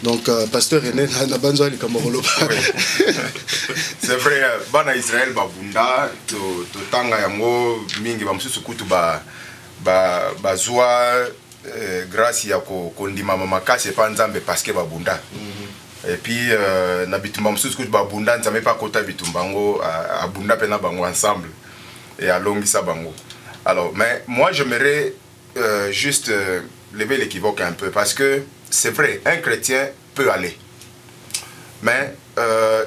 Donc, pasteur René, na banzo ali kamorolo. C'est vrai, bana Israël babunda to tanga yango mingi ba msusu kutu ba zwa grâce ya ko ndima makasi pa nzambe parce que babunda. Et puis na bitumba msusu kutu babunda nzambe pa kota bitumbango abunda pena bango ensemble et alongisa bango. Alors, mais moi j'aimerais juste lever l'équivoque un peu parce que c'est vrai, un chrétien peut aller. Mais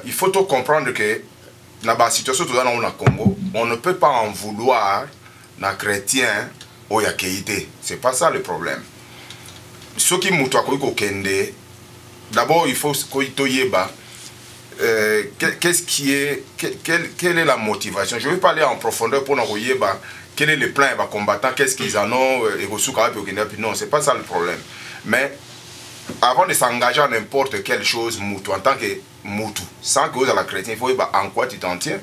il faut tout comprendre que dans la situation dans le Congo, on ne peut pas en vouloir aux chrétiens au yakeité. C'est pas ça le problème. Ce qui m'a dit, d'abord il faut que qu'est-ce qui est, quelle est la motivation. Je ne vais pas aller en profondeur pour nous dire quel est le plan des combattants, qu'est-ce qu'ils en ont, et non, c'est pas ça le problème. Mais avant de s'engager à n'importe quelle chose, Moutou, en tant que Moutou, sans que vous êtes la chrétien, il faut en quoi tu t'en tiens.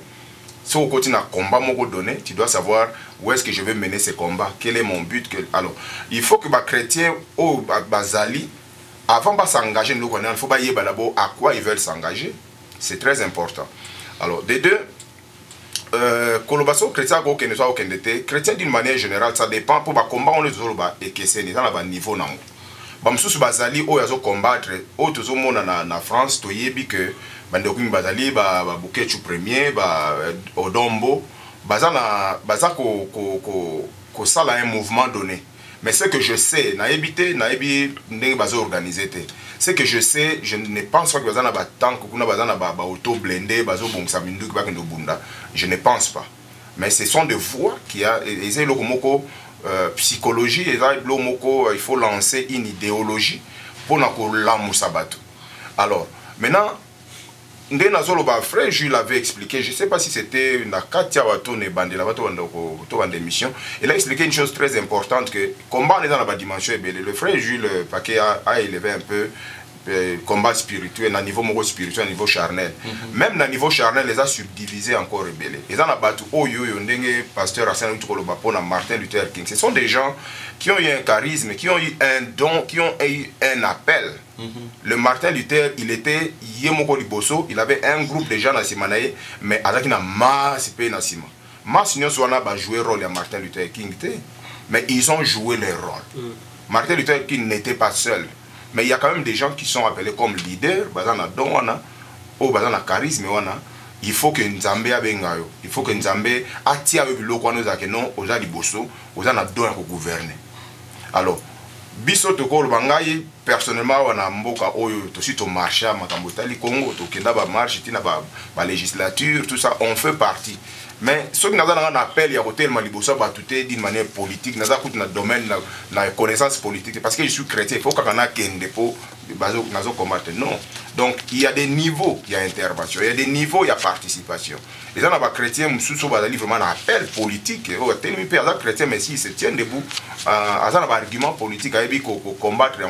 Si vous continuez à combat, donné, tu dois savoir où est-ce que je vais mener ces combats, quel est mon but. Alors, il faut que les chrétiens, Bazali, avant de s'engager, il faut d'abord à quoi ils veulent s'engager. C'est très important. Alors, des deux, chrétien d'une manière générale, ça dépend pour le combat, on est et que c'est à niveau. Bamsusu bazali o yazo combattre o tozo mona na France to yebi que bandokungi bazali ba Buketu premier ba Odombo baza ko sala un mouvement donné. Mais ce que je sais na yebi ndenge bazo organiser te. Ce que je sais, je ne pense pas que baza na ba tank kuna baza na ba auto blindé bazo bongsa minduki ba kendo bunda. Je ne pense pas. Mais ce sont des voix qui a ezé lokomoko psychologie et là il faut lancer une idéologie pour l'amousabato. Alors maintenant frère Jules l'avait expliqué, je ne sais pas si c'était une Katia Watone Bandela d'émission, il a expliqué une chose très importante que combat on est dans la dimension le frère Jules Paquet a élevé un peu combat spirituel, à niveau spirituel, à niveau charnel. Même à niveau charnel, les a subdivisés encore rebellés. Ils ont battu pasteur Hassan Martin Luther King. Ce sont des gens qui ont eu un charisme, qui ont eu un don, qui ont eu un appel. Le Martin Luther, il était Yemoko Liboso, il avait un groupe de gens à Simanaï, mais avec une masse de Nasima. Masse n'a pas joué le rôle de Martin Luther King, mais ils ont joué leur rôle. Martin Luther King n'était pas seul. Mais il y a quand même des gens qui sont appelés comme leaders, bazana donwana, ou bazana charisme wana. Il faut que Nzambe abengayo, il faut que Nzambe atia biloko wana zake non oza liboso, oza na don ya ko gouverner. Alors, biso to ko bangai personnellement wana mboka oyo to si to marcher makambo tali Congo to kenda ba marche tina ba législature, tout ça on fait partie. Mais ceux qui n'ont pas un appel, il y a tellement de d'une manière politique, dans un domaine de la connaissance politique. Parce que je suis chrétien, il faut qu'on ait un dépôt de combattre. Non. Donc, il y a des niveaux, il y a intervention, il y a des niveaux, il y a participation. Les gens chrétiens, ils ont vraiment un appel politique. Les gens chrétiens, mais s'ils se tiennent debout, ils ont un argument politique pour combattre. Il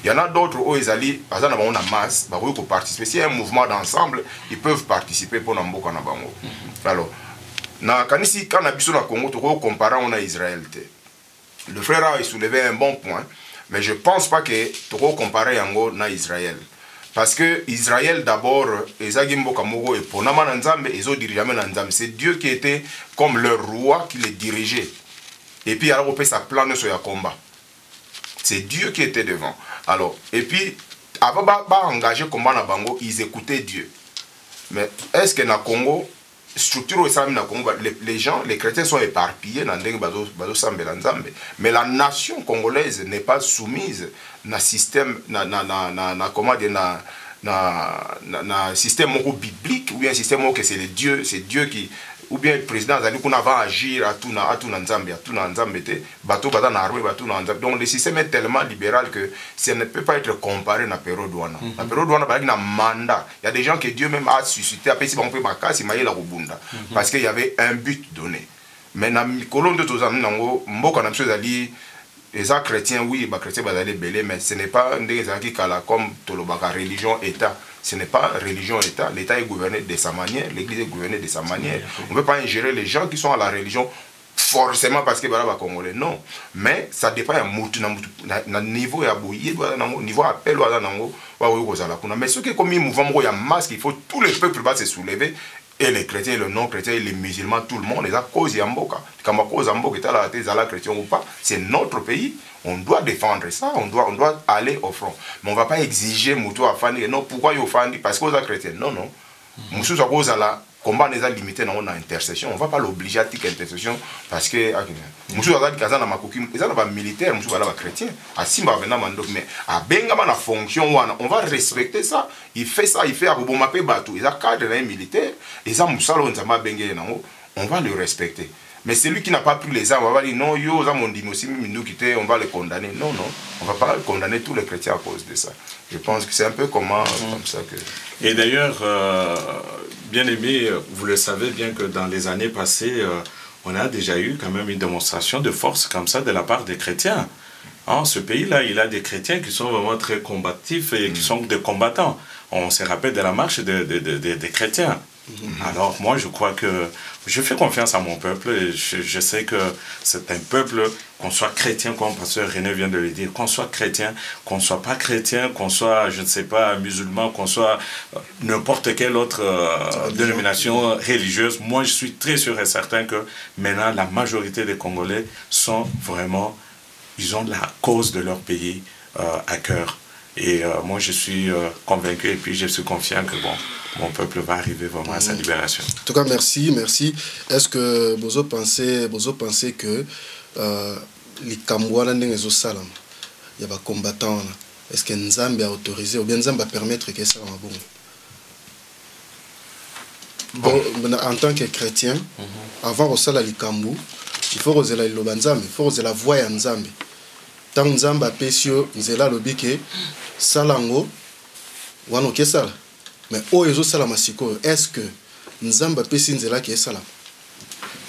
y en a d'autres où ils ont une masse, ils peuvent participer. S'il y a un mouvement d'ensemble, ils peuvent participer pour nous. Alors, quand on a vu au Congo, on compare à Israël. Le frère a soulevé un bon point, mais je ne pense pas que on comparer à Israël. Parce que Israël d'abord, c'est Dieu qui était comme leur roi qui les dirigeait. Et puis alors on peut sa plan sur le combat. C'est Dieu qui était devant. Alors, et puis, avant d'engager le combat dans Bango, ils écoutaient Dieu. Mais est-ce que dans le Congo, structure les gens, les chrétiens sont éparpillés dans le mais la nation congolaise n'est pas soumise à système système biblique ou bien un système que c'est Dieu qui ou bien le président va agir à tout Nzambe donc le système est tellement libéral que ça ne peut pas être comparé à la période douane. La période douane il y a un mandat, il y a des gens que Dieu même a suscité parce qu'il y avait un but donné. Mais dans le colon de tous les chrétiens, oui, les chrétiens vont aller belé, mais ce n'est pas comme la religion État. Ce n'est pas religion État. L'État est gouverné de sa manière, l'Église est gouvernée de sa manière. On ne peut pas ingérer les gens qui sont à la religion forcément parce que voilà congolais non mais ça dépend ya mutu na niveau ya boye niveau appel wa nango wa wo kozala kuna mais ce qui est comme mouvement ya masse il faut tous les peuples va se soulever et les chrétiens et les non chrétiens et les musulmans tout le monde les a cause ya mboka kama cause mboka etala te zala chrétien ou pas c'est notre pays on doit défendre ça on doit aller au front mais on va pas exiger mutu afandi non pourquoi yo fandi parce que aux chrétiens non mususu a cause la combat n'est pas limité dans une intercession. On ne va pas l'obliger à tirer intercession parce que monsieur a dit que makoki ils sont pas militaires, monsieur va chrétien. À Simba venant mandok mais à Bengama la fonction on va respecter ça. Il fait ça, il fait à Bobomape Batou. Ils ont cadre militaire. Ils ont Moussalo on va le respecter. Mais celui qui n'a pas pris les armes, on va dire non, yo, on va le condamner. Non, on ne va pas condamner tous les chrétiens à cause de ça. Je pense que c'est un peu comme ça que... Et d'ailleurs, bien aimé, vous le savez bien que dans les années passées, on a déjà eu quand même une démonstration de force comme ça de la part des chrétiens. En ce pays-là, il y a des chrétiens qui sont vraiment très combatifs et qui sont des combattants. On se rappelle de la marche des chrétiens. Alors moi je crois que je fais confiance à mon peuple et je sais que c'est un peuple, qu'on soit chrétien comme pasteur René vient de le dire, qu'on soit chrétien, qu'on soit pas chrétien, qu'on soit je ne sais pas musulman, qu'on soit n'importe quelle autre dénomination religieuse, moi je suis très sûr et certain que maintenant la majorité des Congolais sont vraiment, ils ont la cause de leur pays à cœur. Et moi, je suis convaincu et puis je suis confiant que bon, mon peuple va arriver vraiment à sa libération. En tout cas, merci. Est-ce que vous pensez que les Cambouana n'ont salam, il y a des combattants, est-ce que Nzambe a autorisé ou bien Nzambe a permettre que ça soit bon? En tant que chrétien, avant de faire les Cambou, il faut oser la Nzambe, il faut oser la voix à Nzambe. Tant Nzambe a pesio, Nzela lobike, salango, wano ke sala. Mais oyezo sala masiko, est-ce que Nzambe a pesi Nzela ke sala?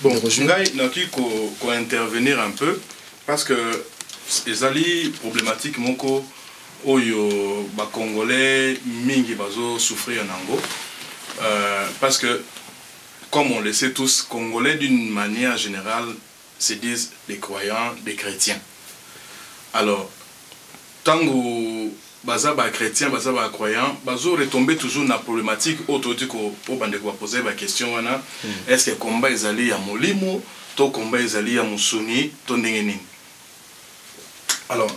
Bon, ngai naki ko intervenir un peu parce que ezali problématique moko oyo ba congolais mingi bazo souffrir nango parce que comme on le sait tous, congolais d'une manière générale se disent des croyants, des chrétiens. Alors, tant que baza ba chrétien, baza ba croyant, bazo retomber toujours na problématique autour du ko bande ko poser la question wana, est-ce que combat ezali ya molimo, to combat ezali ya musuni, to ndenge nini. Alors,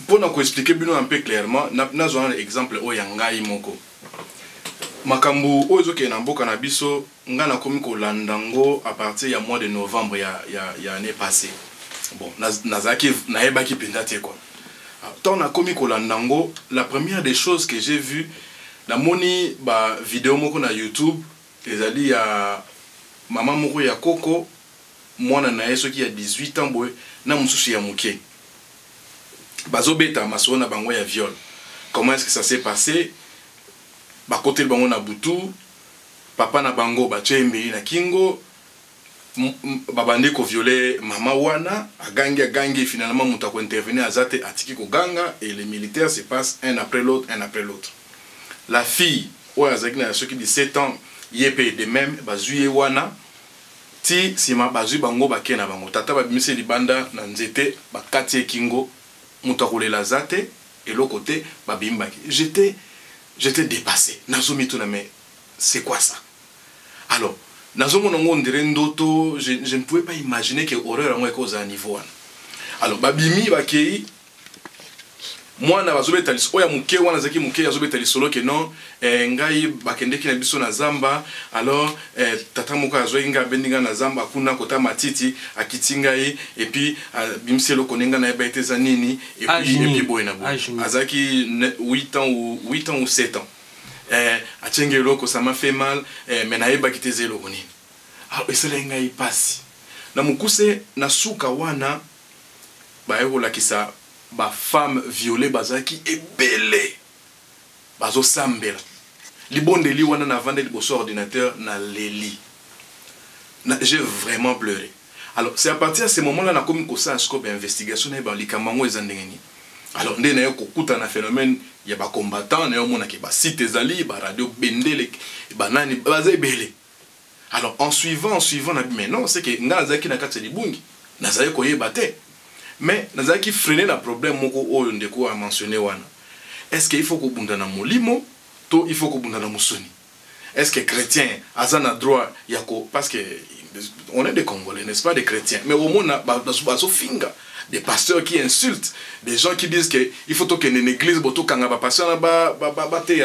pour nous expliquer bien un peu clairement, na zo un exemple o ya ngai moko. Makambu o ezo ke na mboka na biso, nga na komi ko landango à partir ya mois de novembre ya année passée. Bon, nazaki naebaki pendate quoi. Tant na komi kolandango, la première des choses que j'ai vu, na moni ba vidéo moko na YouTube, ezali ya maman moko ya koko, mwana na yeso ki ya 18 ans boy, na mususu ya muke. Bazo beta maso na bango ya viol. Comment est-ce que ça s'est passé? Ba kote bango na butu, papa na bango ba tchembe na kingo. Babandi ko violer mama wana agangi finalement muta ko intervenir azate atiki ko ganga et les militaires se passent un après l'autre. La fille ouais azaki na ceux qui 17 ans yepé de même bazuye wana ti sima bazu bango bakena bango tata ba bimise libanda na nzete bakati kingo muta ko lela zate et l'autre côté babimbaki. J'étais dépassé nazo mituna mais c'est quoi ça? Alors je ne pouvais pas imaginer que l'horreur est cause à niveau. Alors, babimi bakei moi na bazobe talis oya muke wana zaki muke yazobe talisolo ke non ngai bakendeki na biso na zamba alors tata moko azoyi nga bendinga na zamba kuna kota matiti akitinga et puis bimselo konenga na baite za nini et puis boyena bo azaki 8 ans ou 7 ans. Achengelo ko ça m'a fait mal mais naeba kitezelo koni eselenga ipasi na mukuse na suka wana bayo lakisa ba femme violée bazaki ebele bazo sambela libondeli wana na vande liboso ordinateur na leli j'ai vraiment pleuré. Alors c'est à partir de ce moment là na komi ko sa scope investigation na ba likamango ezandengeni. Alors ndé na yo kokuta na phénomène ya ba combattant na yo mona ke ba site ezali ba radio bendele ba nani baza ebele. Alors en suivant, mais non, c'est que Nazaki n'a qu'à se libungi. Nazaki koye bate. Mais Nazaki freiner le problème moko oyo ndeko a mentionné wana. Est-ce qu'il faut qu'on bunda na molimo, to il faut qu'on bunda na musoni? Est-ce que chrétien a droit yako parce que on est des Congolais, n'est-ce pas, des chrétiens, mais au moins on a finga des pasteurs qui insultent, des gens qui disent que il faut que une église boto kanga ba pasteur ba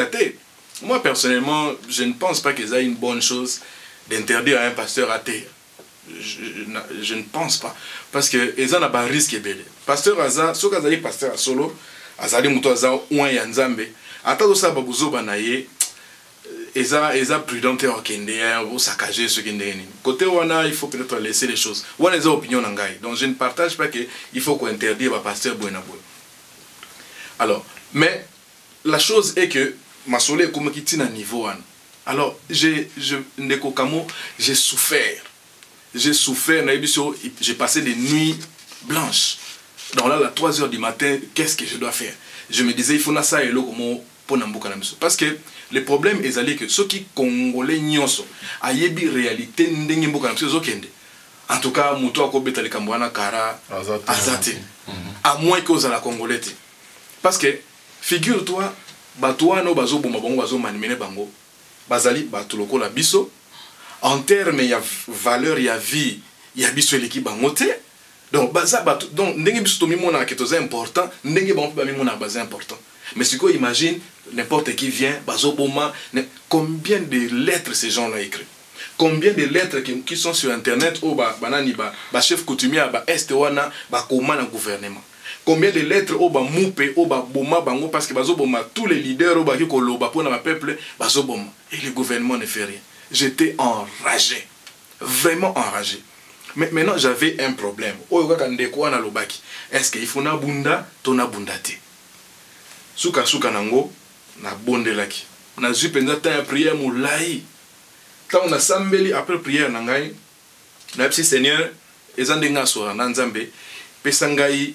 athée. Moi personnellement, je ne pense pas que c'est une bonne chose d'interdire à un pasteur athée. Je ne pense pas parce que ils ont un risque belé. Pasteur aza, so kazali pasteur solo, azali muto aza ouan ya nzambe, ata do sa babuzo banaye. Eza prudent et okende ou saccager ce qui est côté wana il faut peut-être laisser les choses wana les opinions nangai donc je ne partage pas que il faut qu'on interdire ba pasteur buena buena. Alors mais la chose est que ma soleil comme qui tient à niveau wana. Alors j'ai souffert j'ai passé des nuits blanches. Donc là, à 3 h du matin, qu'est-ce que je dois faire? Je me disais, il faut ça et l'eau pour parce que le problème est que ceux qui congolais nyonso ayebi réalité ndenge mboka na zokende. En tout cas, muto akobeta le kambwana kara azate. À moins que aux la congolais. Parce que figure-toi, batoano bazo bomba bango bazo manimene bango. Bazali batuloko la biso en termes il y a valeur, il y a vie, il y a biso l'équipe bangote. Donc baza bato donc ndenge biso to mimona ketoza important, ndenge bango ba mimona baza important. Mais si quoi imagine n'importe qui vient bazo boma combien de lettres ces gens-là écrit. Combien de lettres qui sont sur internet au banani ba chef coutumier ba est wana ba koma na gouvernement. Combien de lettres au ba moupe au ba boma bango parce que bazo boma tous les leaders au ba ki koloba pour na peuple bazo boma et le gouvernement ne fait rien. J'étais enragé, vraiment enragé. Mais maintenant j'avais un problème. Est-ce qu'il faut na bunda to na bundate? Suka nango na bondelaki. Na zupenza ta prière moulai. Quand on a sambeli après prière nangai, na petit Seigneur ezandenga so na nzambe pesangai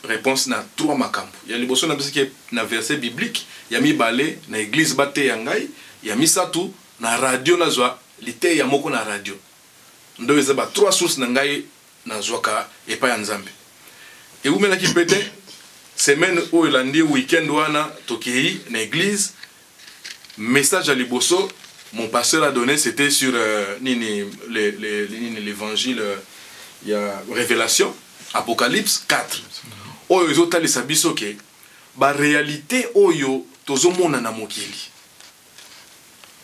réponse na 3 makambo. Ya liboso na bisike na verset biblique, ya mi balé na église bate yangai, ya mi satu na radio na zwa lite ya moko na radio. Ndo eza ba 3 sources na ngai na zwaka epa ya nzambe. Et ou menaki pete semaine o elandi weekend wana tokei na église message à liboso mon pasteur a donné c'était sur l'évangile il y a révélation Apocalypse 4. Oyo ezotali sabiso ke ba réalité oyo tozomona na mokili.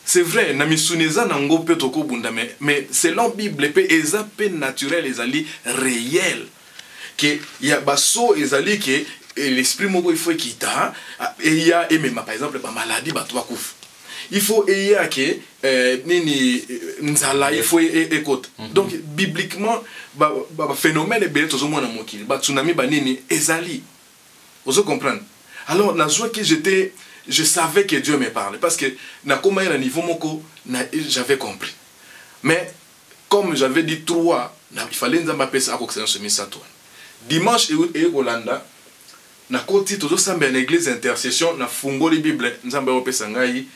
C'est vrai, na misuneza na ngo pe toko bunda mais selon Bible pe eza pe naturel ezali réel que il y a baso ezali que l'esprit moko il faut quitter et il y a et même par exemple ba maladie ba to bakuf. Il faut il y a que nini nzala il faut écoute. Donc bibliquement ba phénomène e bele tozo mona mokili ba tsunami ba nini ezali. Vous comprenez? Alors na joie que je savais que Dieu me parlait parce que na koma na niveau moko j'avais compris. Mais comme j'avais dit 3, il fallait nzamba pesa akokisana ce misato. Dimanche et Holanda na koti tozo samba na église intercession na fungoli Bible nzamba opesa ngai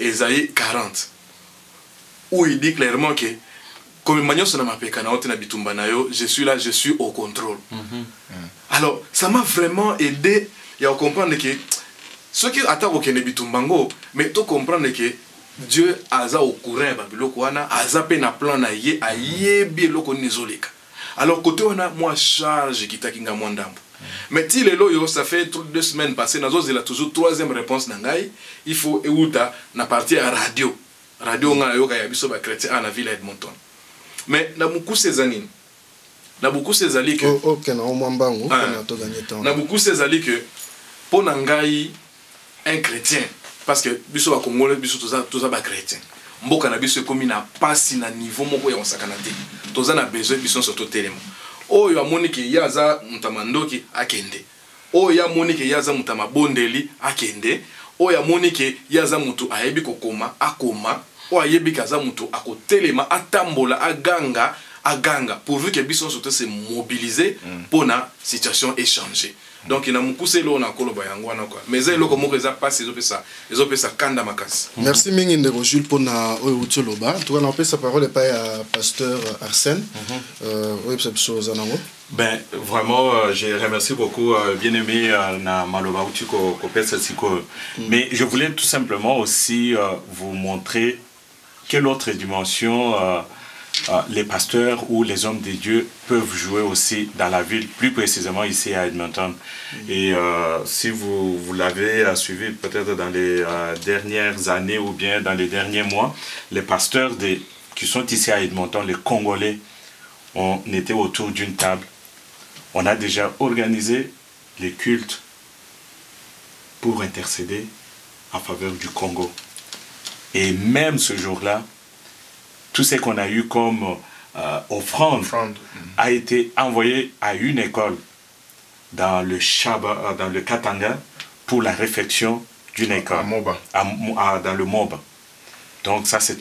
Esaïe 40 où il dit clairement que comme manyoso na mapeka na ote na bitumba na yo, je suis là, je suis au contrôle. Alors ça m'a vraiment aidé à comprendre que ceux qui attaquent au Kenebitumbango, mais tu comprends que Dieu a au courant babiloko wana aza pe na plan na ye ayebi loko nizoleka. Alors côté on a moi charge qui takinga mwandambo. Mais ti lelo yo ça fait 2 semaines passées nazo zela toujours 3e réponse nangai, il faut euta na partie à radio. Radio nga yo ka ya biso ba chrétien na ville Edmonton. Mais na beaucoup ces années na beaucoup ces alliés que OK na omwambango na to gagner temps. Na beaucoup ces alliés que pour nangai un chrétien parce que biso ba Congolais biso toza ba chrétien mboka na biso komi na pasi na niveau moko ya osakana te toza na besoin biso surtout telemo oyo amoni ke yaza mutamandoki akende oyo amoni ke yaza mutamabondeli akende oyo amoni ke yaza mutu ayebi kokoma akoma oyo ayebi kaza mutu akotelema atambola aganga pourvu que biso surtout se mobiliser pour na situation échanger Donc il y a beaucoup de gens qui mais ils ont passé ils ont ça kanda makasi. Merci mingi ndeko Jules pour na oyo loba. En tout cas, on peut sa parole pas à pasteur Arsène. Ben vraiment je remercie beaucoup bien aimé na maloba utiko kopesa siko. Mais je voulais tout simplement aussi vous montrer quelle autre dimension les pasteurs ou les hommes de Dieu peuvent jouer aussi dans la ville, plus précisément ici à Edmonton. Et si vous l'avez suivi peut-être dans les dernières années ou bien dans les derniers mois, les pasteurs qui sont ici à Edmonton, les Congolais, on était autour d'une table. On a déjà organisé les cultes pour intercéder en faveur du Congo. Et même ce jour-là, tout ce qu'on a eu comme offrande a été envoyé à une école dans le Katanga pour la réfection d'une école. Dans le Moba. Donc ça, c'est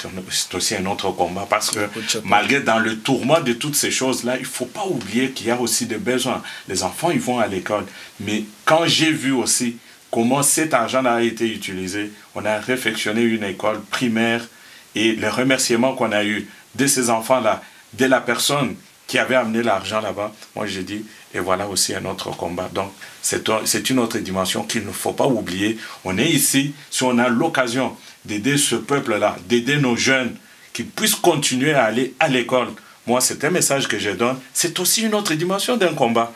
aussi un autre combat parce que malgré dans le tourment de toutes ces choses-là, il ne faut pas oublier qu'il y a aussi des besoins. Les enfants, ils vont à l'école. Mais quand j'ai vu aussi comment cet argent a été utilisé, on a réfectionné une école primaire et le remerciement qu'on a eu de ces enfants-là, de la personne qui avait amené l'argent là-bas, moi j'ai dit, et voilà aussi un autre combat. Donc c'est une autre dimension qu'il ne faut pas oublier. On est ici, si on a l'occasion d'aider ce peuple-là, d'aider nos jeunes, qu'ils puissent continuer à aller à l'école. Moi, c'est un message que je donne. C'est aussi une autre dimension d'un combat.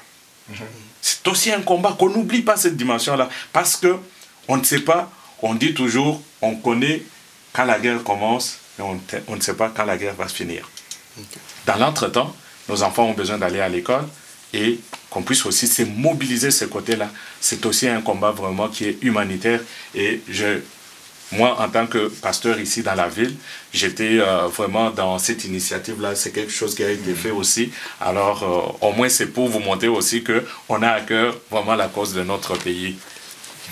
C'est aussi un combat, qu'on n'oublie pas cette dimension-là. Parce qu'on ne sait pas, on dit toujours, on connaît quand la guerre commence, mais on ne sait pas quand la guerre va se finir. Dans l'entretemps, nos enfants ont besoin d'aller à l'école et qu'on puisse aussi se mobiliser ce côté-là. C'est aussi un combat vraiment qui est humanitaire. Et moi, en tant que pasteur ici dans la ville, j'étais vraiment dans cette initiative-là. C'est quelque chose qui a été fait aussi. Alors, au moins, c'est pour vous montrer aussi qu'on a à cœur vraiment la cause de notre pays.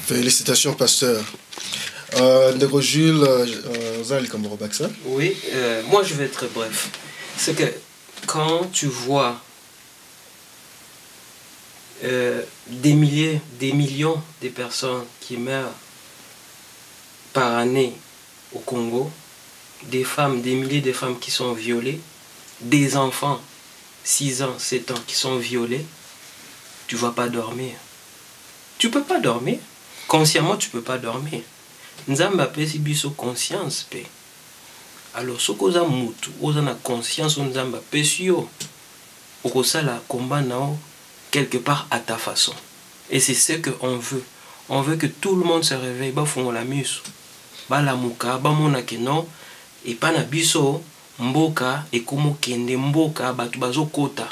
Félicitations, pasteur. Ndeko Jules, oui, moi je vais être bref. C'est que quand tu vois des millions de personnes qui meurent par année au Congo, des milliers de femmes qui sont violées, des enfants 6 ans, 7 ans qui sont violés, tu ne vas pas dormir. Tu ne peux pas dormir. Consciemment, tu ne peux pas dormir. Nzamba pesi biso conscience pe. Alors ce que oza mutu, oza na conscience nzamba pesi yo. Okosala combat nao quelque part à ta façon. Et c'est ce que on veut. On veut que tout le monde se réveille, ba fongola miso. Ba la muka, ba mona ke non et pa na biso mboka et komo kende mboka batu bazo kota.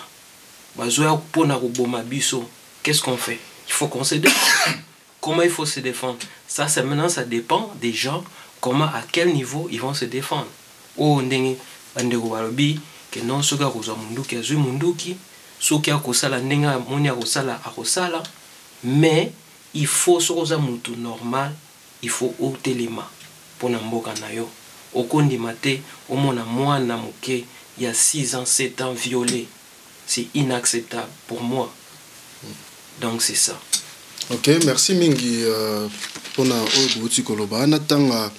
Bazo ya pona ko boma biso. Qu'est-ce qu'on fait? Il faut qu'on se défende. Comment il faut se défendre? Ça, maintenant, ça dépend des gens, comment, à quel niveau ils vont se défendre. Oh, ndenge, bandeko balobi, que non, soka kozwa munduki, azui munduki, soki akosala ndenge moni akosala, akosala, mais il faut, sokoza mutu normal, il faut otelema, pona mboka na yo. Okondima te, omona mwana moke, il y a 6 ans, 7 ans, violé. C'est inacceptable pour moi. Donc c'est ça. Ok, merci mingi pona obuti koloba natanga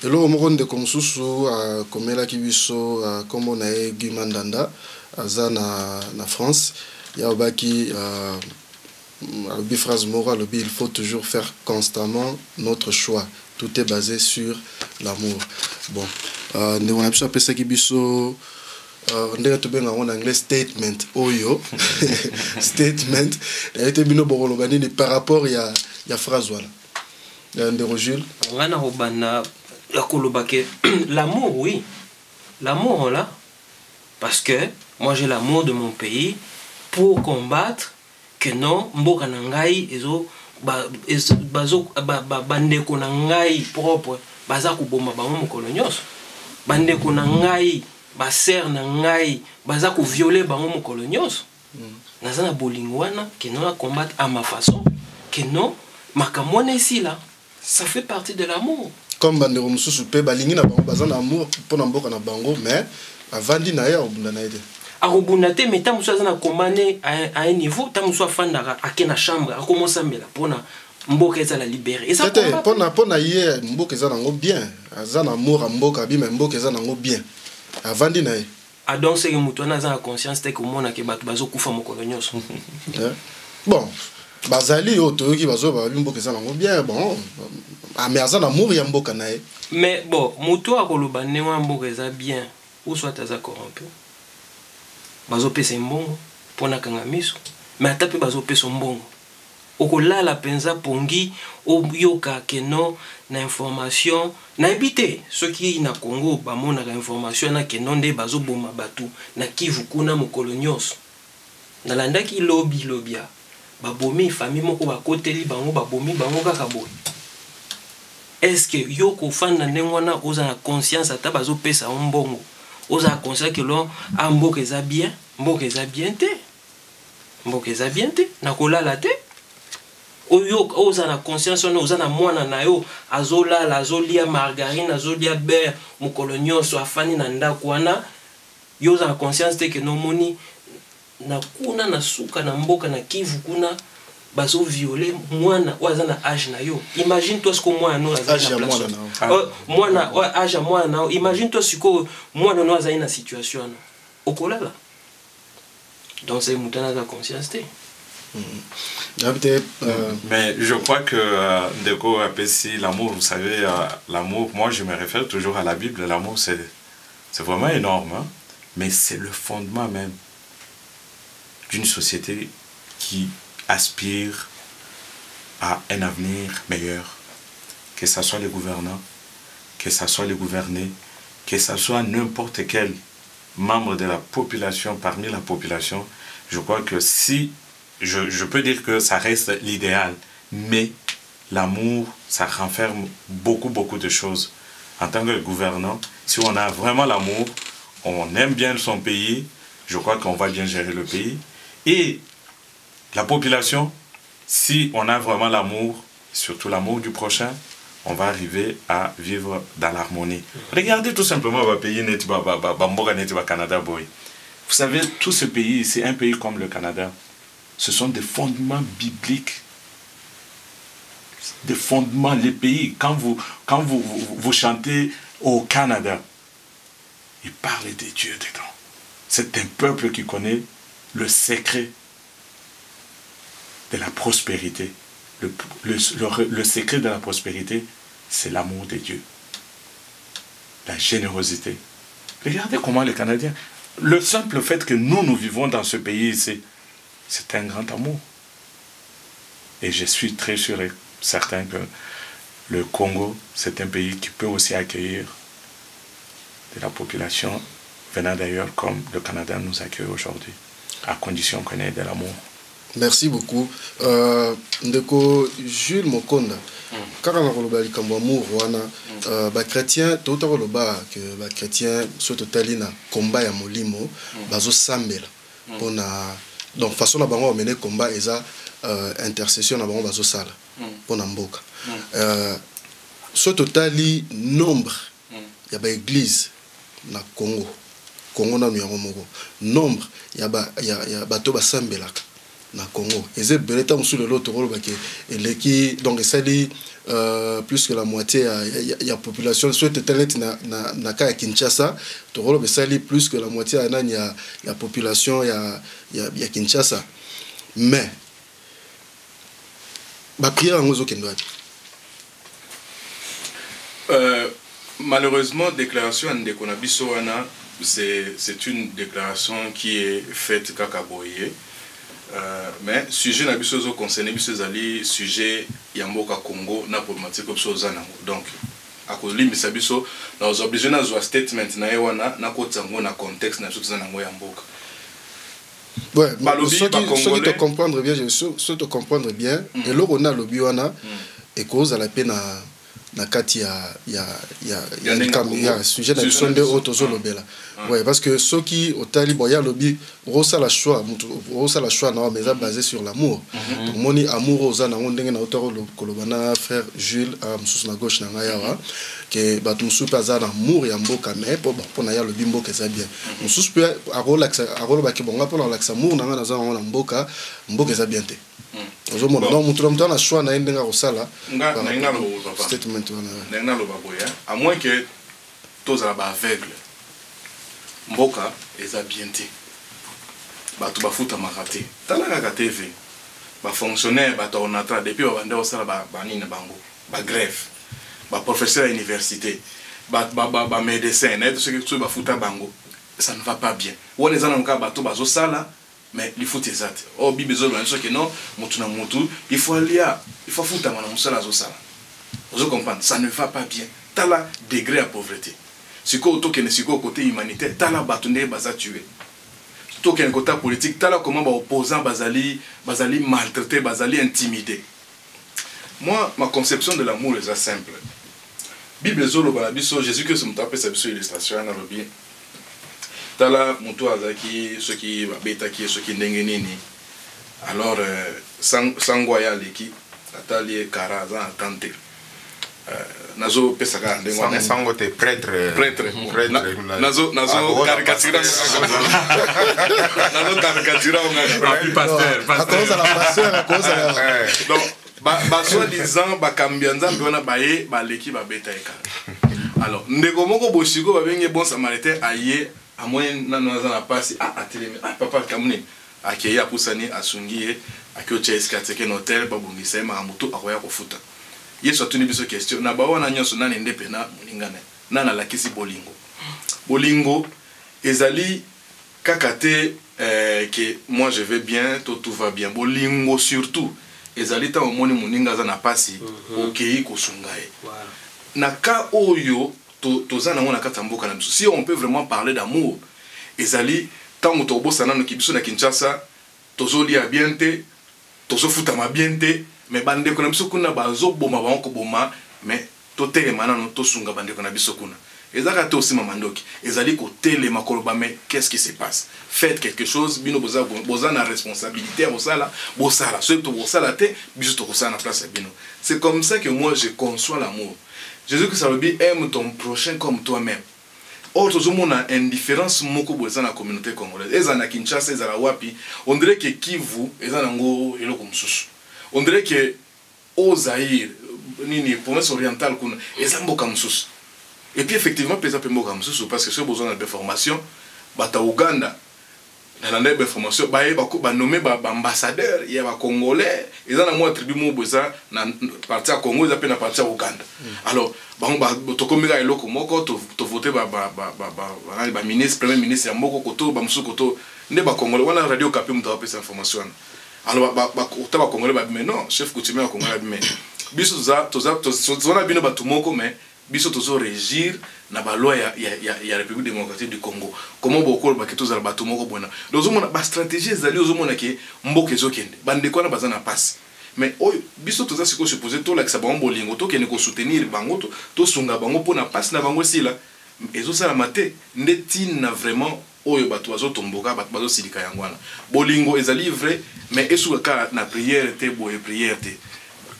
elo mokonde komsusu komela kibiso kombo na Guy Mandanda aza na France ya baki le phrase morale il faut toujours faire constamment notre choix, tout est basé sur l'amour. Bon ne on a pu appeler ça kibiso ndenge tobenga en anglais statement oyo statement été bino bokoloba nini par rapport ya phrase wala ndeko Jules ngana obana ya koloba ke l'amour, oui, l'amour là, parce que moi j'ai l'amour de mon pays pour combattre que non mboka na ngai ezo bandeko na ngai propre baza kuboma bango mokolo nyonso, bandeko na ngai baser na ngai baza ko violer bango mokolo nyonso. Naza na bolingo wana que non à combattre à ma façon, que non makamone ici là, ça fait partie de l'amour. Comme bandeko mususu pe balingi na bango baza na amour pour na mboka na bango, mais avandi na ya obunda na ide. arobunate mais tant muso azana commandé à un niveau tant muso fandara akena chambre akomosa mela pona mboka eza la libérer et ça pona ye mboka eza nango bien azana amour mboka bi mais mboka eza nango bien avandi na ye donc c'est que muto na za conscience te ko mona ke bato bazo kufa mokolo nyonso bon bazali oto ki bazo ba mboka eza nango bien bon mais azana amour ya mboka na ye mais bon muto akoloba ne wa mboka eza bien ou soit aza corrompu bazo pesa mbongo pona kanga miso mais atape bazo pesa mbongo okolala penza pongi oyoka keno na information na ebité ceux qui na Congo ba mona ka information na keno nde bazo boma batu na Kivu kuna mokolo nyonso na landaki lobia ba bomi famille moko ba koteli bango ba bomi bango kaka boy est-ce que yoko fanda ndengwana oza na conscience ata bazo pesa mbongo oza conscience que lo amboka eza bien mboka eza bien te na kolala te oyo oza na conscience ono oza na mwana na yo azolala azolia margarine azolia beurre mokolo nyonso afani na ndako wana yo oza na conscience te ke nomoni na kuna na suka na mboka na Kivu kuna bazo violer mwana oza na âge na yo imagine toi ce que mwana no aza na place mwana âge ya mwana na imagine toi ce que mwana no aza na situation okolala donc c'est mutana za conscience te. Mais je crois que Ndeko appelle si l'amour, vous savez, l'amour, moi je me réfère toujours à la Bible, l'amour c'est vraiment énorme, hein? Mais c'est le fondement même d'une société qui aspire à un avenir meilleur, que ce soit les gouvernants, que ce soit les gouvernés, que ce soit n'importe quel membre de la population, parmi la population. Je crois que si je peux dire que ça reste l'idéal, mais l'amour, ça renferme beaucoup de choses. En tant que gouvernant, si on a vraiment l'amour, on aime bien son pays, je crois qu'on va bien gérer le pays. Et la population, si on a vraiment l'amour, surtout l'amour du prochain, on va arriver à vivre dans l'harmonie. Regardez tout simplement le pays Canada boy. Vous savez, tout ce pays, c'est un pays comme le Canada. Ce sont des fondements bibliques. Des fondements, les pays, quand vous chantez au Canada, ils parlent de Dieu dedans. C'est un peuple qui connaît le secret de la prospérité. Le secret de la prospérité, c'est l'amour de Dieu. La générosité. Regardez comment les Canadiens... Le simple fait que nous vivons dans ce pays ici, c'est un grand amour. Et je suis très sûr et certain que le Congo, c'est un pays qui peut aussi accueillir de la population venant d'ailleurs comme le Canada nous accueille aujourd'hui, à condition qu'on ait de l'amour. Merci beaucoup. Ndeko Jules Mokonda, quand on a parlé de l'amour, les chrétiens, tout à l'heure, que les chrétiens sont totalement combat à molimo, bazo sambel. Donc façon la bango mener combat et ça intercession la bango bazo sala pour namboka. Ce totali nombre, il y a ba église na Congo na nuyango moko. Nombre, il y a bato ba sambelaka na Congo. Et c'est beleta musu le lot rolo baki eleki donc ça dit plus que la moitié il y a population soit internet na ka Kinshasa to rolo besali plus que la moitié il y a population il y a Kinshasa mais ba prière ngozo kendo malheureusement déclaration de Konabiso wana c'est une déclaration qui est faite kakaboye. Mais sujet na biso zo concerné biso zali sujet ya mboka Congo na problématique biso zana donc akoli misa biso na obligé na zo statement na yewana na kotango na contexte na biso zana ngo ya mboka. Ouais, ceux qui te comprendre bien, et là on a lobby wana et cause à la peine na kati ya sujet na biso nde oyo tozolobela. Ouais, parce que ceux qui otali boya lobi la choix na mais basé sur l'amour. Donc moni amour oza na ndenge na otoro kolobana frère Jules mususu na gauche na ngaya que batu mususu paza na amour ya mboka mais pour na ya lobi mboka eza bien. Mususu pe arola ba ke bonga pour la amour na ngana za na mboka eza bien te. Ozomona donc mutu na choix na ndenga kosala statement wana. À moins que tous ba aveugle. Mboka eza bien te. Bato bafuta makate. Tala kaka TV. Ba fonctionnaire bato onatra depuis ba bande osala ba nini bango. Ba grève. Ba professeur à université. Ba médecin, net ce que tu bafuta bango. Ça ne va pas bien. On est en cas bato bazo sala mais il faut exact. Oh bi besoin de que non, mutu na mutu, il faut futa mana musala zo sala. Vous comprenez, ça ne va pas bien. Tala degré à pauvreté. Siko toke ne siko côté humanitaire tala batunde baza tué toke ne côté politique tala comment ba opposant bazali maltraité bazali intimidé. Moi ma conception de l'amour est simple. Bible zolo bana biso Jésus que me tape sa biso illustration na lobi tala mutu azaki ceux qui babeta qui ceux qui ndenge nini alors sangoya leki atali karaza tante nazo pesaka ndengwana sango te prêtre nazo caricature nazo caricature pasteur donc ba soi-disant ba kambianza mbona baye baleki babeta eka alors ndeko moko boshiko babenge bon samaritain aye à moins nazo na pasi atelemi papa kamune akeya pusani asungiye akiocha eskateke hotel babungisa mamutu akoya kofuta. Yesu atuni biso question na bawana nyonso nani ndepe na muningana nana lakisi bolingo ezali kakate que moi je vais bien tout va bien bolingo surtout ezali ta omoni muninga za na pasi okei kosungae na ka oyo toza na ngona katamboka na biso si on peut vraiment parler d'amour ezali tango tobosana no kibiso na Kinshasa tozoli a bien te tozofuta ma bien te mais bande ko na biso kuna bazo boma ba ko boma mais to telema na to sunga bande ko na biso kuna ezaka to aussi mamandoki ezali ko telema ko ba mais qu'est-ce qui se passe, faites quelque chose bino boza na responsabilité bosala surtout bosala te biso to kosala na place bino. C'est comme ça que moi je conçois l'amour. Jésus que ça veut dire aime ton prochain comme toi-même. Or tout le monde a indifférence moko boza na communauté congolaise ezana Kinshasa ezala wapi on dirait que Kivu ezana ngo eloko mususu. On dirait que au Zaïre, nini province orientale kuna ezamboka mususu. Et puis effectivement pesa pemboka mususu parce que ce besoin de formation bata Uganda na nande be formation ba nommé ba ambassadeur ya ba congolais ezana moi tribu mo boza na parti ya Congo za pe na parti ya Uganda. Alors ba tokomika eloko moko to voter ba ministre premier ministre ya moko koto ba mususu koto nde ba congolais wana radio Kapi mutawa pesa information. Alors ba congolais ba mais non chef coutumier congolais mais biso toza bino ba tumoko mais biso tozo régir na ba loi ya République démocratique du Congo comment beaucoup ba keto za ba tumoko bona donc on ba stratégie ezali ozomona ke mboka ezokende bande ko na bazana passe mais biso toza siko supposé to la que ça ba mbolingo to kene ko soutenir bango to sunga bango pona passe na bango sila ezo sala mate ndeti na vraiment oyo bato bazotomboka bato bazosilika yango wana bolingo ezali vrai mais esuka na prière te boye prière te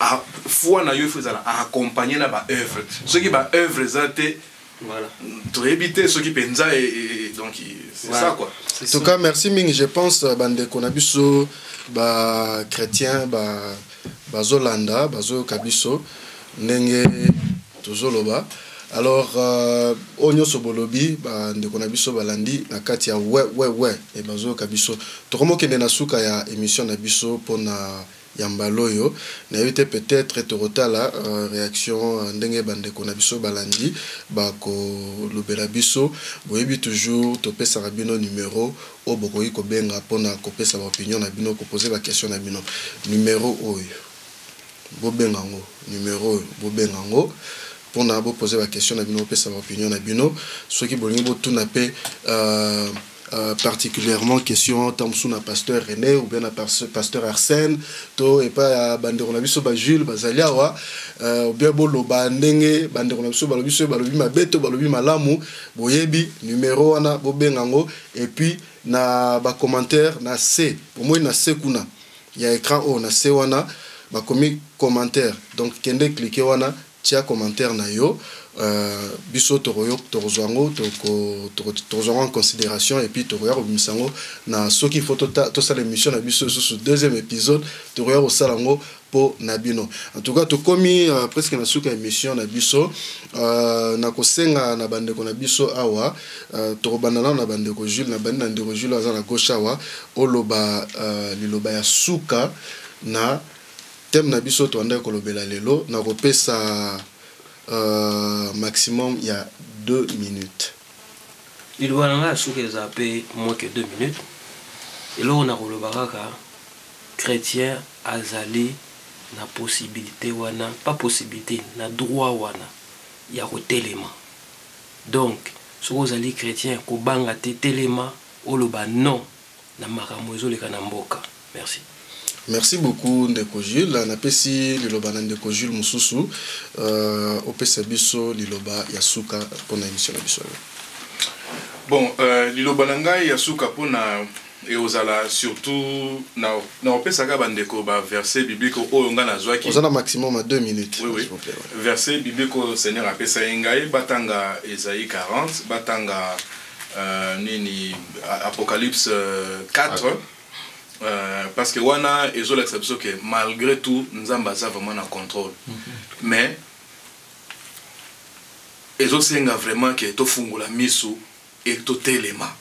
a foi na yo fezala accompagner na ba œuvre ce qui ba œuvre zate voilà to éviter ce qui penza et donc c'est voilà. Ça quoi en tout cas merci Ming, je pense bande konabiso ba chrétien ba zolanda bazo kabiso ndenge tozoloba. Alors onyo sobolobi ba ndeko na biso balandi na kati ya ouais et bazo kabiso tokomo kende na suka ya émission na biso pona yambaloyo na yote peut-être torotala réaction ndenge bandeko na biso balandi ba ko lobela biso boyebi toujours to pesa bino numéro o bokoyi ko benga pona ko pesa ba opinion na bino ko poser ba question na bino numéro oyo bo benga ngo numéro bo benga ngo pour poser la question na bino pesa opinion na bino ceux qui bolingo bo tuna pe particulièrement question tamsuna pasteur René ou bien na pasteur Arsène to et pas bandeko na biso ba Jules bazalia wa ou bien bolo ba ndenge bandeko na biso balobi mabeto balobi malamu boyebi numéro wana bobengango et puis na ba commentaire na C au moins na C kuna ya écran o na C wana ba komi commentaire donc kende cliquer wana tia commentaire na yo biso toroyo torozwango en considération et puis toroyo bisango na soki photo to ça l'émission na biso sur deuxième épisode toroyo salango po nabino en tout cas to komi presque na suka émission na biso na kosenga na bandeko na biso awa torobandana na bandeko Jules na bandeko Jules aza na gauche awa oloba liloba ya suka na thème na biso to anda kolobela lelo na kopesa maximum il y a 2 minutes. Il doit en avoir moins que 2 minutes. Et là on a le baraka chrétien azali na possibilité wana pas possibilité na droit wana ya kotelema. Donc ce que azali chrétien ko banga te telema oloba non na makambo ezoleka na mboka. Merci. Merci beaucoup Ndeko Jules. On appelle ici Liloba Ndeko Jules Mususu. Opesa biso Liloba Yasuka pour l'émission de biso. Bon, Liloba Nanga Yasuka pour na et ozala surtout na opesa ka bandeko ba verset biblique o nga na zwaki. Ozana maximum à 2 minutes. Oui. Verset biblique au Seigneur apesa ngai batanga Esaïe 40, batanga nini Apocalypse 4. Parce que wana ezo l'exception que malgré tout nzamba za vraiment na contrôle mais ezo senga vraiment que to fungula misu et to telema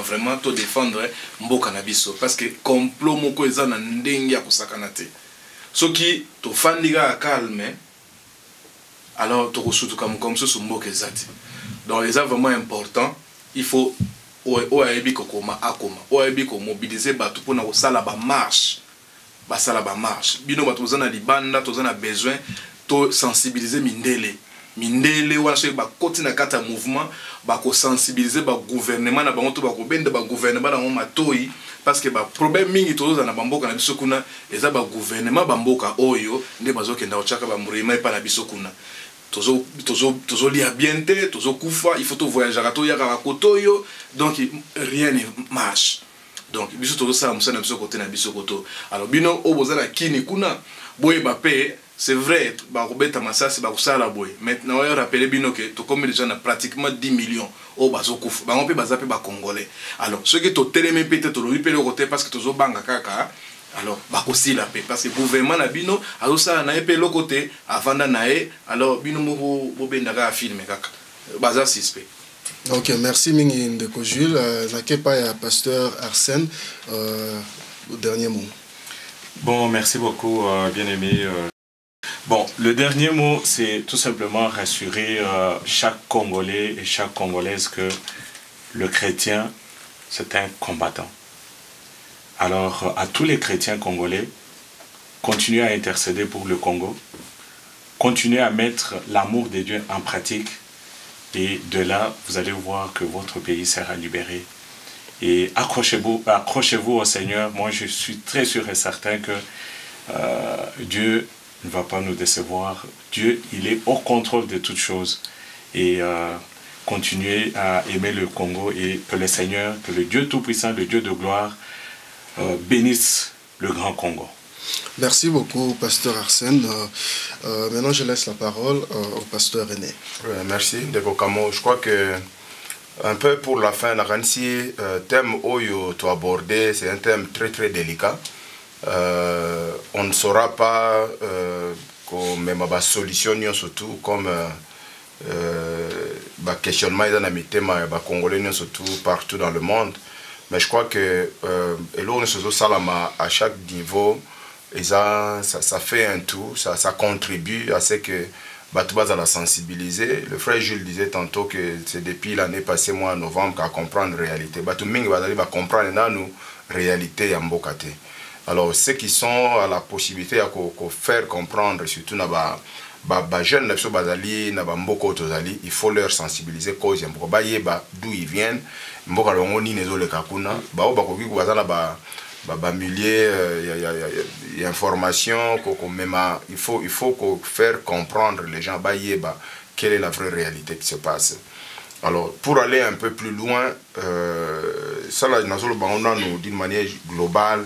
vraiment to défendre mboka na biso parce que complot moko eza na ndenge ya kusakana te soki to fandiga calme alors to kosutuka comme ça mboka ezati donc eza vraiment important il faut oyebi kokoma akoma oyebi ko mobiliser bato pona ko sala ba marche bino bato zana libanda to zana besoin to sensibiliser mindele wana so ba koti na kata mouvement ba ko sensibiliser ba gouvernement na bango to ba ko benda ba gouvernement na matoi parce que ba problème mingi to zana bamboka na biso kuna eza ba gouvernement bamboka oyo nde bazokenda ochaka ba murima pa na biso kuna tozo lia bien te tozo kufa il faut to voyager à to yaka kotoyo donc rien ne marche donc biso tozo sala musana biso côté na biso koto alors bino obozala kini kuna boye ba paye c'est vrai ba robeta masasi ba kusala boye maintenant on rappeler bino que to comme déjà na pratiquement 10 millions o bazo kufa ba on peut bazape ba congolais alors ce qui to teleme peut-être to lui le côté parce que tozo banga kaka alors bakosi la paix parce que gouvernement na bino alors ça na epé le côté avant nae alors bino mo bendaka filmer kaka baza suspect. OK, merci mingi Ndeko Jules. Nakepa ya pasteur Arsène dernier mot. Bon, merci beaucoup bien-aimé. Bon, le dernier mot c'est tout simplement rassurer chaque Congolais et chaque Congolaise que le chrétien c'est un combattant. Alors, à tous les chrétiens congolais, continuez à intercéder pour le Congo, continuez à mettre l'amour de Dieu en pratique, et de là, vous allez voir que votre pays sera libéré. Et accrochez-vous au Seigneur. Moi, je suis très sûr et certain que Dieu ne va pas nous décevoir. Dieu, il est au contrôle de toutes choses. Et continuez à aimer le Congo et que le Seigneur, que le Dieu Tout-Puissant, le Dieu de gloire, bénisse le Grand Congo. Merci beaucoup, pasteur Arsène. Maintenant, je laisse la parole au pasteur René. Merci, Ndeko Kamo. Je crois que, un peu pour la fin, le thème que tu as abordé, c'est un thème très très délicat. On ne saura pas même la solution, surtout comme questionnement des Congolais, surtout partout dans le monde. Mais je crois que à chaque niveau, et ça fait un tout, ça contribue à ce que Batouba la sensibiliser. Le frère Jules disait tantôt que c'est depuis l'année passée, mois novembre, qu'à comprendre la réalité. Batou Ming va comprendre la réalité en Bokate. Alors, ceux qui sont à la possibilité de faire comprendre, surtout dans les jeunes, il faut leur sensibiliser cause d'où ils viennent. Information, il faut faire comprendre les gens quelle est la vraie réalité qui se passe. Alors, pour aller un peu plus loin, ça là, d'une manière globale,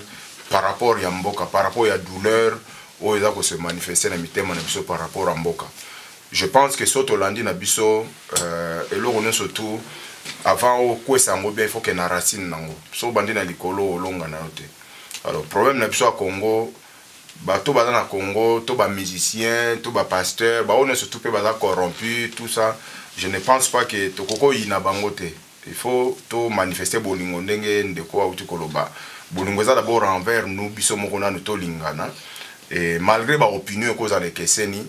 par rapport à Mboka, par rapport à la douleur, où il se manifester par rapport à Mboka. Je pense que Soto Landi Nabiso, et là, surtout, avant il faut qu'il y ait une racine. So bandi na likolo longa na yote. Alors, problème Nabiso à Congo, tout dans le Congo, tout les musiciens, tout les pasteurs, on est surtout corrompu, tout ça. Je ne pense pas que Tokoko y na bangote. Il faut tout manifester bolingo ndenge ndeko auti koloba. Bolingo za d'abord envers nous biso mokona nous to lingana. Et malgré ba opinion cause avec Kesseni,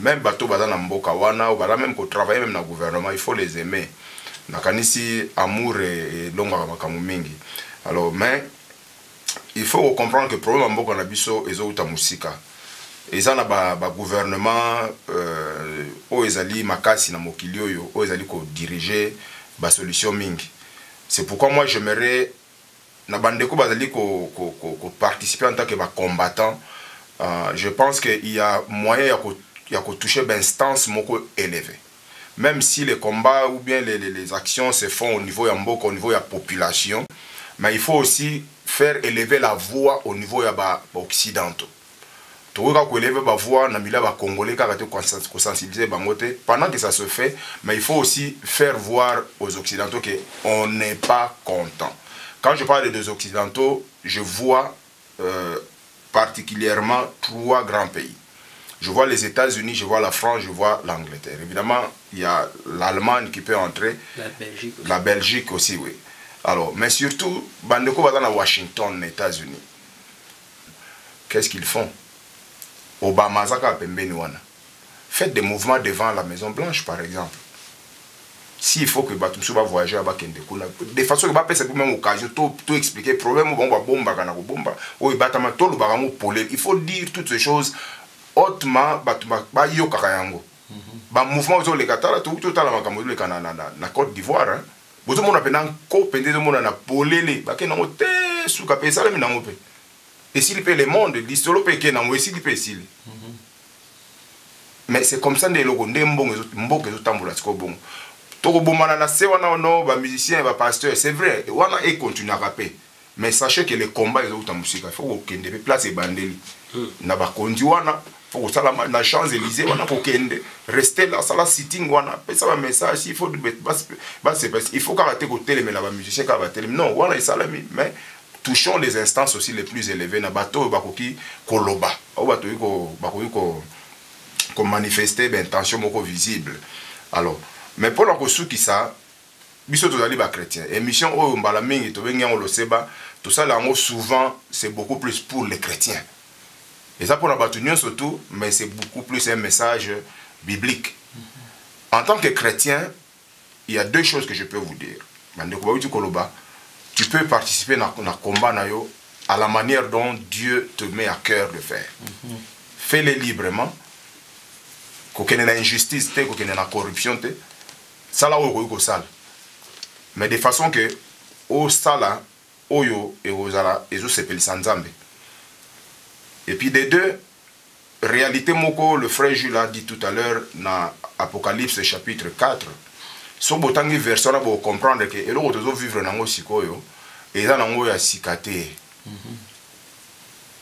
même bato baza na mboka wana ou bala même ko travailler même na gouvernement, il faut les aimer. Nakanisi amour et longa makamu mingi. Alors mais il faut comprendre que le problème mboka na biso ezouta musika. Eza na ba gouvernement o ezali makasi na mokili oyo o ezali ko diriger ba solution mingi. C'est pourquoi moi j'aimerais na bandeko bazali ko participer en tant que combattant. Je pense qu'il y a moyen de toucher l'instance moko élevée. Même si les combats ou bien les actions se font au niveau de Mboka, au niveau de la population, mais il faut aussi faire élever la voix au niveau des occidentaux. Tout le élever la voix dans le Congolais pour sensibiliser pendant que ça se fait, mais il faut aussi faire voir aux occidentaux qu'on n'est pas content. Quand je parle des occidentaux, je vois particulièrement 3 grands pays. Je vois les États-Unis, je vois la France, je vois l'Angleterre. Évidemment, il y a l'Allemagne qui peut entrer. La Belgique aussi, oui. Alors, mais surtout, Bandeko va dans Washington, les États-Unis. Qu'est-ce qu'ils font? Obama Zaka Pembeniwana. Faites des mouvements devant la Maison Blanche, par exemple. S'il faut que Batumsu va voyager à Bakendekuna, de façon que Bapé c'est pour même occasion, tout expliquer, problème, bon, bomba, bomba, ou Batama, tout le baramou polé. Il faut dire toutes ces choses hautement, Batuma, yo kakayango. Ba mouvement aux les Qatar, tout à la Macamoudou, les Canada, la Côte d'Ivoire, hein. Vous avez un co, pendant que vous avez polé, Baké n'a pas sous capé, ça, mais et s'il paie le monde, l'histoire peut qu'il n'a pas s'il paie s'il. Mais c'est comme ça, des logos, des mbok, des tambours, c'est bon. Les musiciens, les pasteurs, c'est vrai, ils continuent à rapper. Mais sachez que les combats, il faut que les places et bandeli. Il faut que les Champs-Élysées, rester là, ça la sitting, ça va message, il faut il faut qu'arrêter de télé, mais les musiciens, non, mais touchons les instances aussi les plus élevées. Na bateau, bakoki koloba, bakoki ko manifester d'intention visible. Alors. Mais pour la cause qui ça, biso tozali ba chrétien. Émission o mbala mingi to bengi on le seba, tout ça là souvent c'est beaucoup plus pour les chrétiens. Et ça pour la batunion surtout, mais c'est beaucoup plus un message biblique. En tant que chrétien, il y a 2 choses que je peux vous dire. Tu peux participer dans le combat à la manière dont Dieu te met à cœur de faire. Fais-le librement. Qu'il y ait une injustice, qu'il y ait une corruption. Ça là où sale. Mais de façon que au sala oyo et aux ala et aux sepel sanzambe. Et puis des 2 réalité moko le frère Jules a dit tout à l'heure dans Apocalypse chapitre 4. So botangi version là pour comprendre que et l'autre doit vivre nango sikoyo et ça nango ya sikate.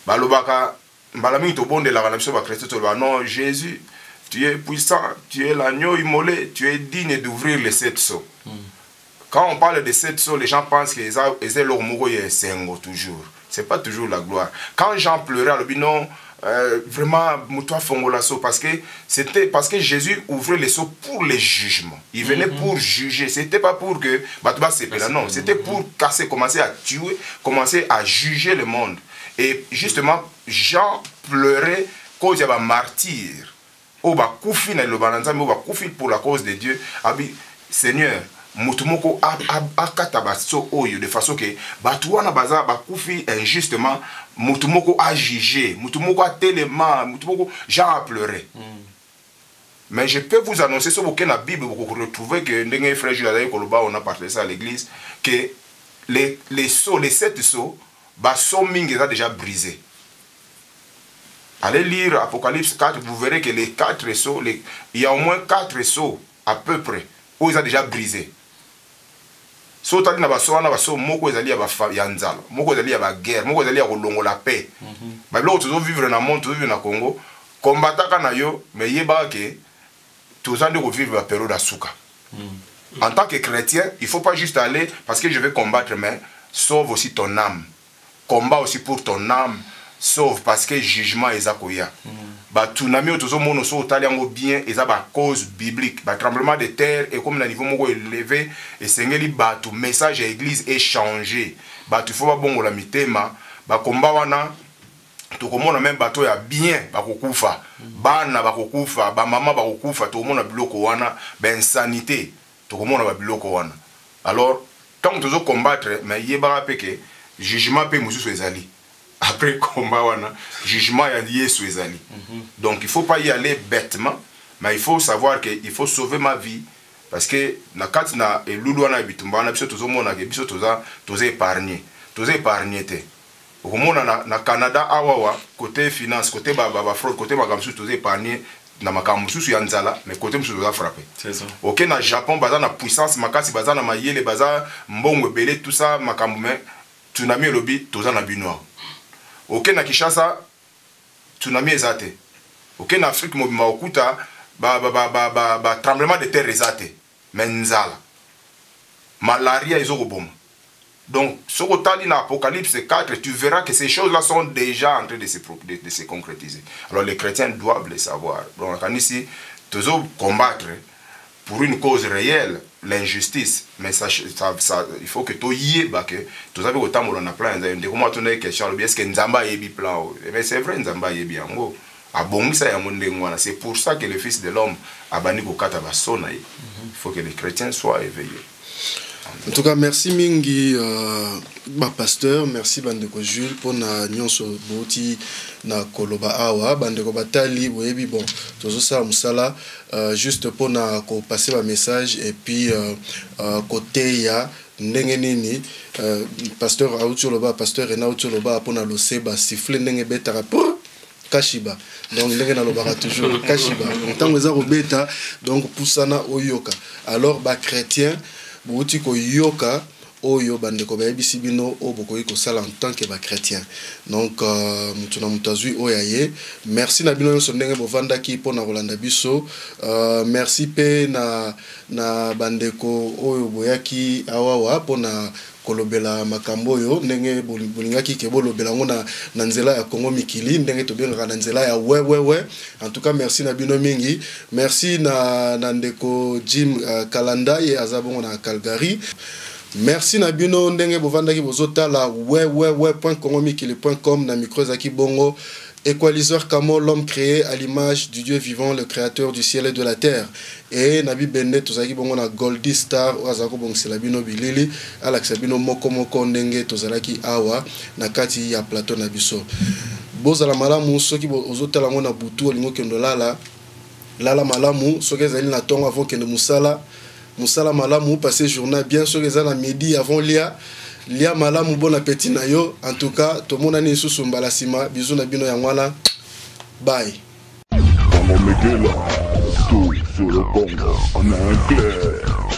Balobaka balami to bonde la biso ba Christ to non Jésus tu es puissant, tu es l'agneau immolé, tu es digne d'ouvrir les 7 sceaux. Quand on parle de 7 sceaux, les gens pensent que c'est leur mouro et sengo toujours. Ce n'est pas toujours la gloire. Quand Jean pleurait, le non, vraiment, moutoua fongola so, parce que Jésus ouvrait les sceaux pour les jugements. Il venait pour juger. Ce n'était pas pour que Batouba s'épelle, non. C'était pour casser, commencer à tuer, commencer à juger le monde. Et justement, Jean pleurait quand il y avait un martyr. Pour la cause de Dieu, Seigneur, motu moko akata baso oyo de façon que batu wana baza bakufi injustement, motu moko a jugé, motu moko a tellement, motu moko genre a pleuré. Mais je peux vous annoncer sur la Bible, vous retrouvez que les frères Jules on a parlé ça à l'église, que les 7 sceaux, sont déjà brisés. Allez lire Apocalypse 4, vous verrez que les 4 sceaux, il y a au moins 4 sceaux à peu près, où ils ont déjà brisé. So tali na baso wana baso moko ezali ya nzala, moko ezali ya guerre, moko ezali ya kolongo la paix. Ba biloko tozo vivre na monde, tozo vivre na Congo, combataka na yo, mais yeba ke tozo ande ko vivre la période asuka. En tant que chrétien, il faut pas juste aller parce que je vais combattre, mais sauve aussi ton âme. Combat aussi pour ton âme, sauve parce que jugement ezakoya. Ba tsunami tozo mono so tali yango bien eza ba cause biblique, ba tremblement de terre et comme na niveau moko élevé et sengeli ba tout message à l'église est changé. Ba tu faut ba bongo la mitema, ba komba wana to komona même bato ya bien ba kokufa, bana ba kokufa, ba mama ba kokufa, to komona biloko wana, ba insanité, to komona ba biloko wana. Alors tant tozo combattre mais yeba peke jugement pe mususu ezali. Après combat wana jugement ya Yesu ezali. Donc il faut pas y aller bêtement, mais il faut savoir que il faut sauver ma vie parce que na kati na elulu wana bitumba na biso tozomona ke biso toza épargné te. Okomona na Canada awawa côté finance, côté ba fraude, côté makamsu toza épargné na makamsu ya nzala, mais côté musu toza frappé. C'est ça. OK, na Japon baza na puissance makasi, baza na mayele, baza mbongo belé, tout ça makambu, mais tsunami lobi toza na binoa. Ok na Kinshasa tsunami ezate. Ok na Afrique mobima okuta tremblement de terre ezate. Menzala. Malaria ezokoboma. Donc ce que dans Apocalypse 4, tu verras que ces choses-là sont déjà en train de se concrétiser. Alors les chrétiens doivent le savoir. Donc ici, tu dois combattre pour une cause réelle, l'injustice, mais ça, il faut que tu y aies, que tu savais autant on a plein de comment tu as question, est-ce que Nzamba yebi plan, mais c'est vrai Nzamba yebi yango, c'est pour ça que le Fils de l'homme a banni kokata basona. Il faut que les chrétiens soient éveillés. En tout cas, merci mingi pasteur, merci bandeko Jules pour na nyonso boti na koloba awa bandeko batali boyebi bon tozo sa musala juste pour na ko passer ma message et puis côté ya ndenge nini pasteur Autoloba pasteur Rena Autoloba pour na loseba siffler ndenge betara kashiba donc ndenge na lobaka toujours kashiba tant eza robeta donc pusana oyoka alors ba chrétien bouti ko yoka oyo bandeko bayebisi bino o bokoyi ko sala en tant que ba chrétien donc mutuna mutazui oyaye merci na bino so ndenge bovandaki pona kolanda biso merci pe na bandeko oyo boyaki awawa pona kolobela makambo yo ndenge bolingaki ke bolobela ngona na nzela ya Congo mikili ndenge to bengaka na nzela ya we en tout cas merci na bino mingi merci na ndeko Jim Kalanda ye azabongo na Calgary merci na bino ndenge bovandaki bozotala we.congomikili.com na micro zaki bongo Équaliseur Kamo, l'homme créé à l'image du Dieu vivant, le créateur du ciel et de la terre. Et Nabi Bende, Tozaki Bongo na Goldie Star, Oazako Bong Selabino Bilili, Alaxabino Moko Ndenge, Tozalaki Awa, Nakati ya Plateau Nabiso. Bozala Malamu, Soki Ozota Lango na Butu, Olingo Kendo Lala Malamu, Soki Zali na Tongo avant Kendo Musala Malamu, passé journée bien sûr les à midi avant Lia malamu bon appétit na yo. En tout cas, tout le monde a une sous mbalasima. Bisous na bino yangwana. Bye. On a un clair.